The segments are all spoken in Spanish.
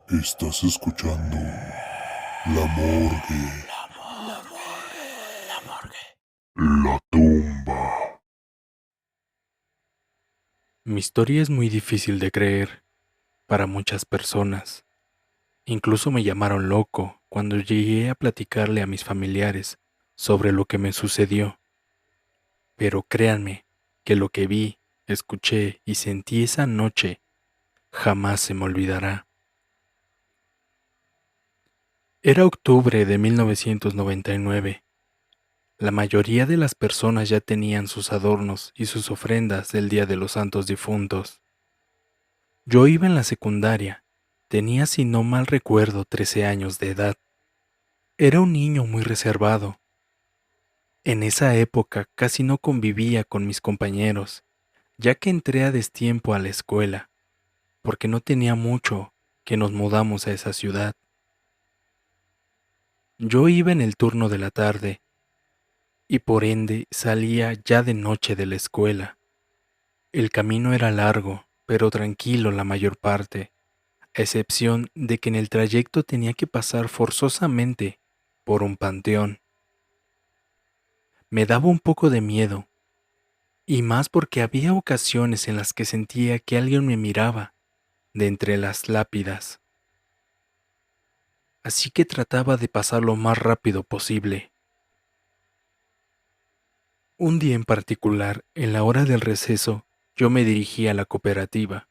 Estás escuchando La Morgue, la tumba. Mi historia es muy difícil de creer para muchas personas. Incluso me llamaron loco cuando llegué a platicarle a mis familiares sobre lo que me sucedió. Pero créanme que lo que vi, escuché y sentí esa noche jamás se me olvidará. Era octubre de 1999. La mayoría de las personas ya tenían sus adornos y sus ofrendas del Día de los Santos Difuntos. Yo iba en la secundaria. Tenía, si no mal recuerdo, 13 años de edad. Era un niño muy reservado. En esa época casi no convivía con mis compañeros, ya que entré a destiempo a la escuela, porque no tenía mucho que nos mudamos a esa ciudad. Yo iba en el turno de la tarde, y por ende salía ya de noche de la escuela. El camino era largo, pero tranquilo la mayor parte, a excepción de que en el trayecto tenía que pasar forzosamente por un panteón. Me daba un poco de miedo, y más porque había ocasiones en las que sentía que alguien me miraba de entre las lápidas, así que trataba de pasar lo más rápido posible. Un día en particular, en la hora del receso, yo me dirigí a la cooperativa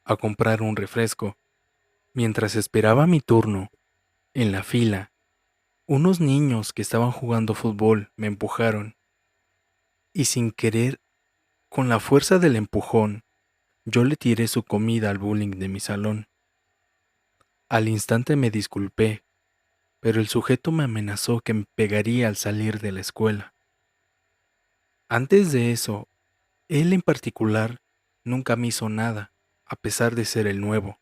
a comprar un refresco. Mientras esperaba mi turno, en la fila, unos niños que estaban jugando fútbol me empujaron, y sin querer, con la fuerza del empujón, yo le tiré su comida al bullying de mi salón. Al instante me disculpé, pero el sujeto me amenazó que me pegaría al salir de la escuela. Antes de eso, él en particular nunca me hizo nada, a pesar de ser el nuevo,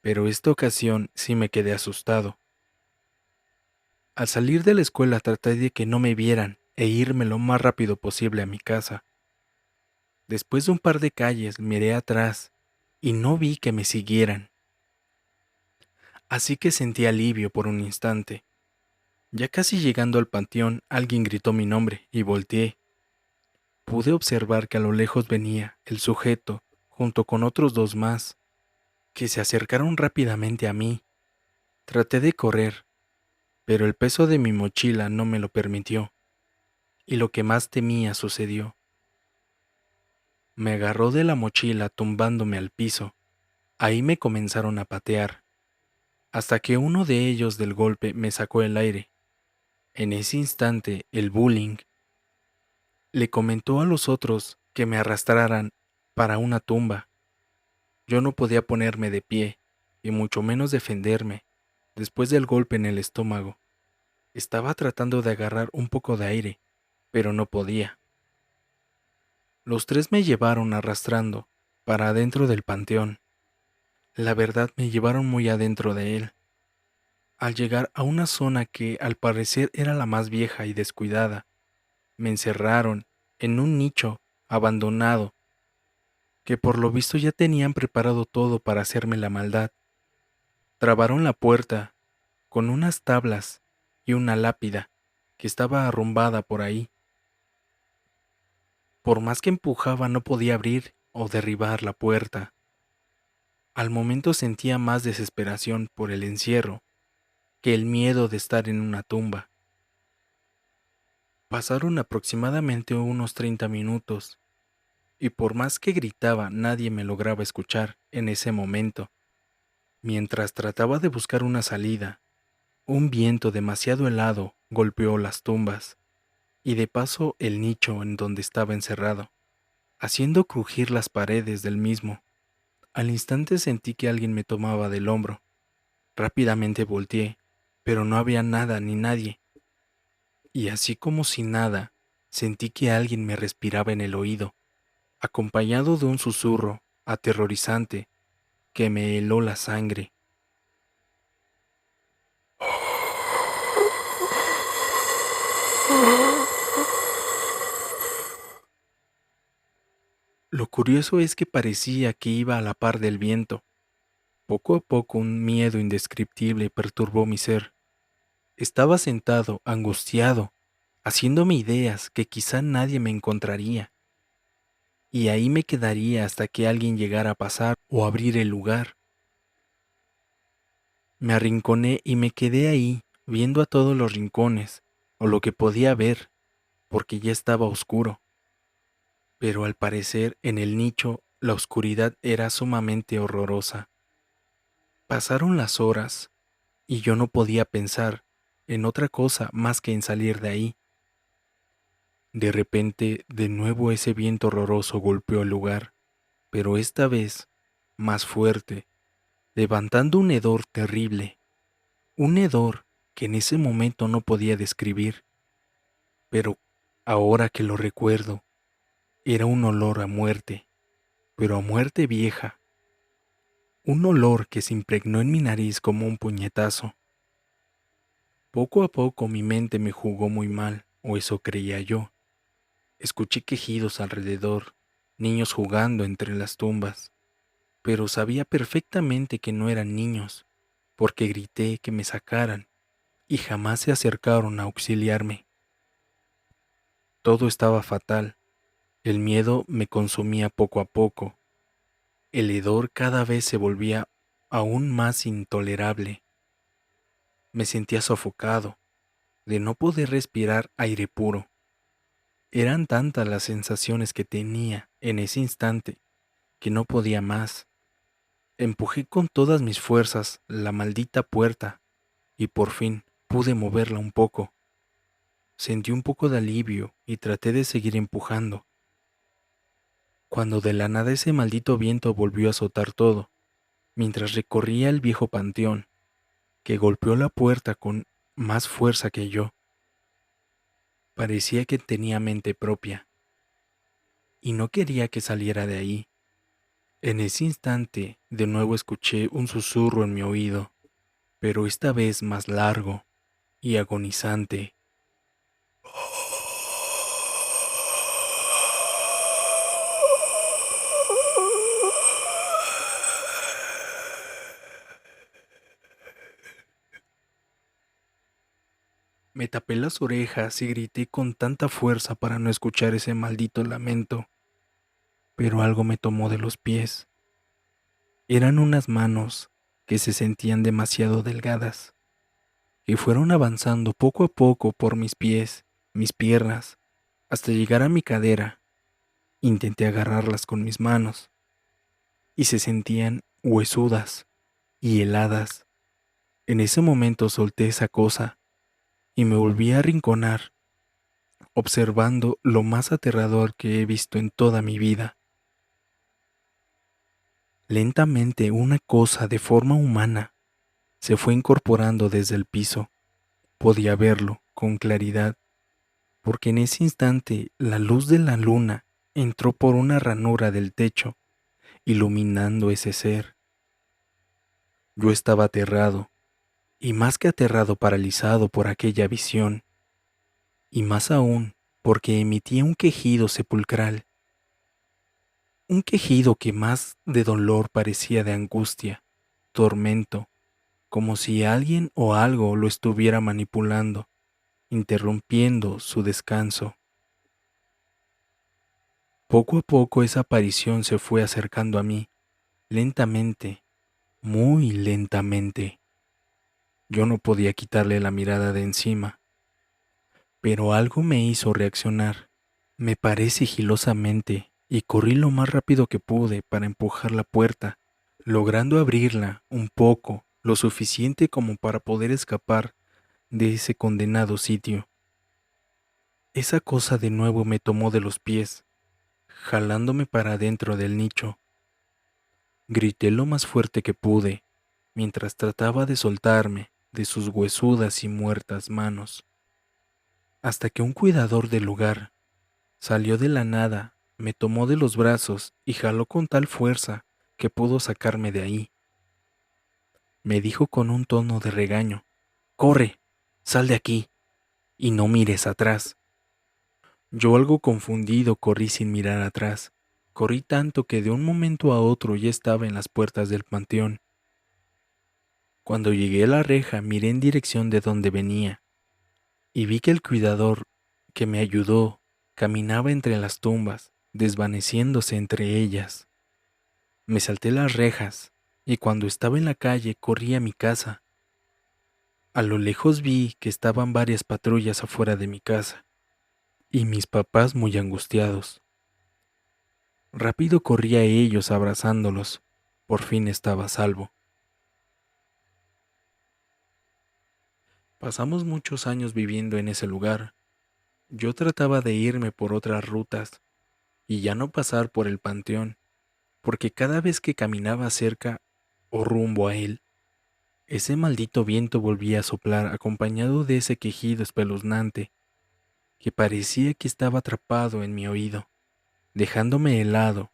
pero esta ocasión sí me quedé asustado. Al salir de la escuela traté de que no me vieran e irme lo más rápido posible a mi casa. Después de un par de calles miré atrás y no vi que me siguieran, así que sentí alivio por un instante. Ya casi llegando al panteón, alguien gritó mi nombre y volteé. Pude observar que a lo lejos venía el sujeto junto con otros dos más, que se acercaron rápidamente a mí. Traté de correr, pero el peso de mi mochila no me lo permitió, y lo que más temía sucedió. Me agarró de la mochila tumbándome al piso. Ahí me comenzaron a patear, hasta que uno de ellos del golpe me sacó el aire. En ese instante, el bullying le comentó a los otros que me arrastraran para una tumba. Yo no podía ponerme de pie, y mucho menos defenderme, después del golpe en el estómago. Estaba tratando de agarrar un poco de aire, pero no podía. Los tres me llevaron arrastrando para adentro del panteón. La verdad me llevaron muy adentro de él. Al llegar a una zona que al parecer era la más vieja y descuidada, me encerraron en un nicho abandonado que por lo visto ya tenían preparado todo para hacerme la maldad. Trabaron la puerta con unas tablas y una lápida que estaba arrumbada por ahí. Por más que empujaba no podía abrir o derribar la puerta. Al momento sentía más desesperación por el encierro que el miedo de estar en una tumba. Pasaron aproximadamente unos 30 minutos, y por más que gritaba nadie me lograba escuchar en ese momento. Mientras trataba de buscar una salida, un viento demasiado helado golpeó las tumbas, y de paso el nicho en donde estaba encerrado, haciendo crujir las paredes del mismo. Al instante sentí que alguien me tomaba del hombro. Rápidamente volteé, pero no había nada ni nadie, y así como si nada, sentí que alguien me respiraba en el oído, acompañado de un susurro aterrorizante que me heló la sangre. Lo curioso es que parecía que iba a la par del viento. Poco a poco un miedo indescriptible perturbó mi ser. Estaba sentado, angustiado, haciéndome ideas que quizá nadie me encontraría, y ahí me quedaría hasta que alguien llegara a pasar o abrir el lugar. Me arrinconé y me quedé ahí, viendo a todos los rincones, o lo que podía ver, porque ya estaba oscuro. Pero al parecer en el nicho la oscuridad era sumamente horrorosa. Pasaron las horas, y yo no podía pensar en otra cosa más que en salir de ahí. De repente, de nuevo ese viento horroroso golpeó el lugar, pero esta vez más fuerte, levantando un hedor terrible, un hedor que en ese momento no podía describir, pero ahora que lo recuerdo, era un olor a muerte, pero a muerte vieja, un olor que se impregnó en mi nariz como un puñetazo. Poco a poco mi mente me jugó muy mal, o eso creía yo. Escuché quejidos alrededor, niños jugando entre las tumbas, pero sabía perfectamente que no eran niños, porque grité que me sacaran y jamás se acercaron a auxiliarme. Todo estaba fatal, el miedo me consumía poco a poco, el hedor cada vez se volvía aún más intolerable. Me sentía sofocado, de no poder respirar aire puro. Eran tantas las sensaciones que tenía en ese instante que no podía más. Empujé con todas mis fuerzas la maldita puerta y por fin pude moverla un poco. Sentí un poco de alivio y traté de seguir empujando, cuando de la nada ese maldito viento volvió a azotar todo, mientras recorría el viejo panteón, que golpeó la puerta con más fuerza que yo. Parecía que tenía mente propia, y no quería que saliera de ahí. En ese instante, de nuevo escuché un susurro en mi oído, pero esta vez más largo y agonizante. Me tapé las orejas y grité con tanta fuerza para no escuchar ese maldito lamento, pero algo me tomó de los pies. Eran unas manos que se sentían demasiado delgadas, y fueron avanzando poco a poco por mis pies, mis piernas, hasta llegar a mi cadera. Intenté agarrarlas con mis manos, y se sentían huesudas y heladas. En ese momento solté esa cosa y me volví a arrinconar, observando lo más aterrador que he visto en toda mi vida. Lentamente una cosa de forma humana se fue incorporando desde el piso. Podía verlo con claridad, porque en ese instante la luz de la luna entró por una ranura del techo, iluminando ese ser. Yo estaba aterrado, y más que aterrado, paralizado por aquella visión, y más aún porque emitía un quejido sepulcral, un quejido que más de dolor parecía de angustia, tormento, como si alguien o algo lo estuviera manipulando, interrumpiendo su descanso. Poco a poco esa aparición se fue acercando a mí, lentamente, muy lentamente. Yo no podía quitarle la mirada de encima, pero algo me hizo reaccionar. Me paré sigilosamente y corrí lo más rápido que pude para empujar la puerta, logrando abrirla un poco, lo suficiente como para poder escapar de ese condenado sitio. Esa cosa de nuevo me tomó de los pies, jalándome para adentro del nicho. Grité lo más fuerte que pude, mientras trataba de soltarme de sus huesudas y muertas manos, hasta que un cuidador del lugar salió de la nada, me tomó de los brazos y jaló con tal fuerza que pudo sacarme de ahí. Me dijo con un tono de regaño: «Corre, sal de aquí y no mires atrás». Yo, algo confundido, corrí sin mirar atrás. Corrí tanto que de un momento a otro ya estaba en las puertas del panteón. Cuando llegué a la reja miré en dirección de donde venía y vi que el cuidador que me ayudó caminaba entre las tumbas, desvaneciéndose entre ellas. Me salté las rejas y cuando estaba en la calle corrí a mi casa. A lo lejos vi que estaban varias patrullas afuera de mi casa y mis papás muy angustiados. Rápido corrí a ellos abrazándolos. Por fin estaba a salvo. Pasamos muchos años viviendo en ese lugar. Yo trataba de irme por otras rutas y ya no pasar por el panteón, porque cada vez que caminaba cerca o rumbo a él, ese maldito viento volvía a soplar acompañado de ese quejido espeluznante que parecía que estaba atrapado en mi oído, dejándome helado,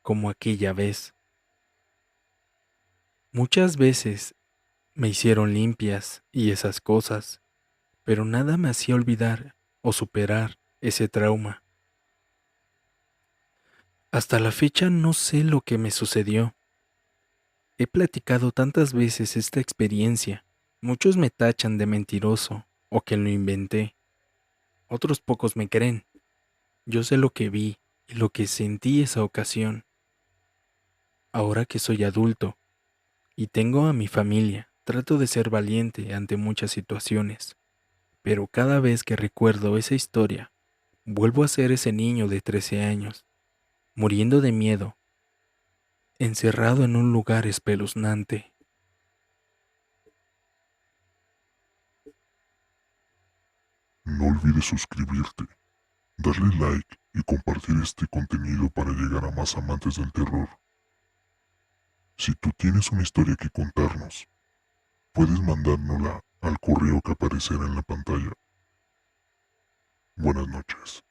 como aquella vez. Muchas veces me hicieron limpias y esas cosas, pero nada me hacía olvidar o superar ese trauma. Hasta la fecha no sé lo que me sucedió. He platicado tantas veces esta experiencia. Muchos me tachan de mentiroso o que lo inventé. Otros pocos me creen. Yo sé lo que vi y lo que sentí esa ocasión. Ahora que soy adulto y tengo a mi familia, trato de ser valiente ante muchas situaciones. Pero cada vez que recuerdo esa historia, vuelvo a ser ese niño de 13 años, muriendo de miedo, encerrado en un lugar espeluznante. No olvides suscribirte, darle like y compartir este contenido para llegar a más amantes del terror. Si tú tienes una historia que contarnos, puedes mandárnosla al correo que aparecerá en la pantalla. Buenas noches.